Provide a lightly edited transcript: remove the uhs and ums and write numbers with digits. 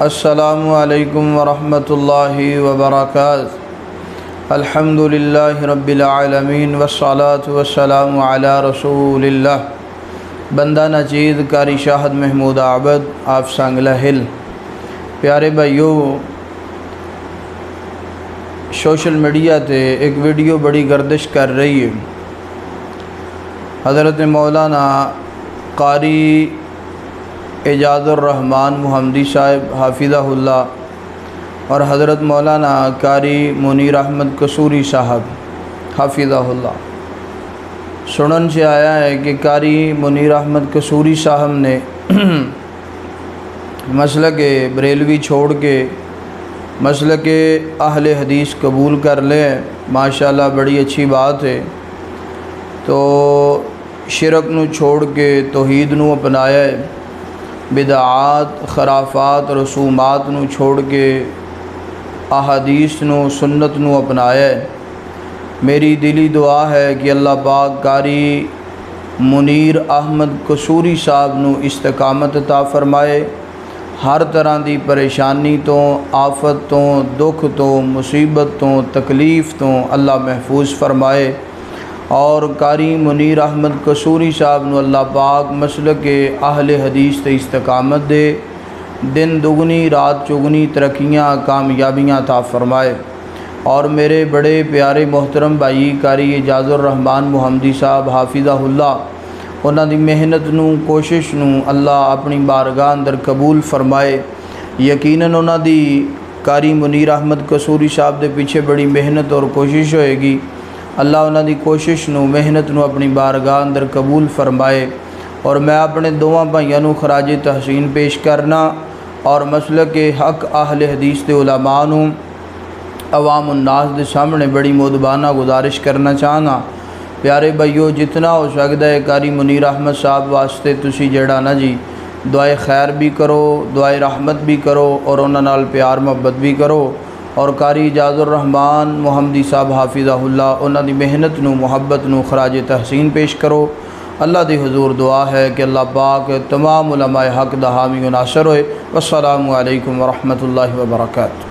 السلام علیکم ورحمۃ اللہ وبرکاتہ۔ الحمدللہ رب العالمین والصلاة والسلام علی رسول اللہ۔ بندہ نچید کاری شاہد محمود عابد آپ سانگلہ ہل۔ پیارے بھائیو، سوشل میڈیا تے ایک ویڈیو بڑی گردش کر رہی ہے۔ حضرت مولانا قاری اعجاز الرحمن محمدی صاحب حافظہ اللہ اور حضرت مولانا قاری منیر احمد قصوری صاحب حافظہ اللہ، سنن سے آیا ہے کہ قاری منیر احمد قصوری صاحب نے مسلک بریلوی چھوڑ کے مسلک اہل حدیث قبول کر لیں۔ ماشاءاللہ بڑی اچھی بات ہے۔ تو شرک نو چھوڑ کے توحید نو اپنایا ہے، بدعات خرافات رسومات نو چھوڑ کے احادیث نو سنت نو اپنایا ہے۔ میری دلی دعا ہے کہ اللہ پاک قاری منیر احمد قصوری صاحب نو استقامت عطا فرمائے، ہر طرح دی پریشانی تو، آفت تو، دکھ تو، مصیبت تو، تکلیف تو اللہ محفوظ فرمائے، اور قاری منیر احمد قصوری صاحب نو اللہ پاک مسلک اہل حدیث تے استقامت دے، دن دگنی رات چگنی ترقیاں کامیابیاں عطا فرمائے۔ اور میرے بڑے پیارے محترم بھائی قاری اعجاز الرحمن محمدی صاحب حافظہ اللہ، انہاں دی محنت نو کوشش نو اللہ اپنی بارگاہ اندر قبول فرمائے۔ یقیناً انہاں دی قاری منیر احمد قصوری صاحب دے پیچھے بڑی محنت اور کوشش ہوئے گی۔ اللہ انہاں دی کوشش نو محنت نو اپنی بارگاہ اندر قبول فرمائے۔ اور میں اپنے دوواں بھائیاں نو خراج تحسین پیش کرنا اور مسلک حق اہل حدیث دے علماء نو عوام الناس دے سامنے بڑی مودبانہ گزارش کرنا چاہنا، پیارے بھائیو جتنا ہو سکتا ہے قاری منیر احمد صاحب واسطے تسی جڑا نا جی دعائے خیر بھی کرو، دعائے رحمت بھی کرو، اور انہاں نال پیار محبت بھی کرو، اور قاری اعجاز الرحمن محمدی صاحب حافظہ اللہ انہاں دی محنت نو محبت نو خراج تحسین پیش کرو۔ اللہ دی حضور دعا ہے کہ اللہ پاک تمام علماء حق دا حامی و ناصر ہوئے۔ والسلام علیکم ورحمۃ اللہ وبرکاتہ۔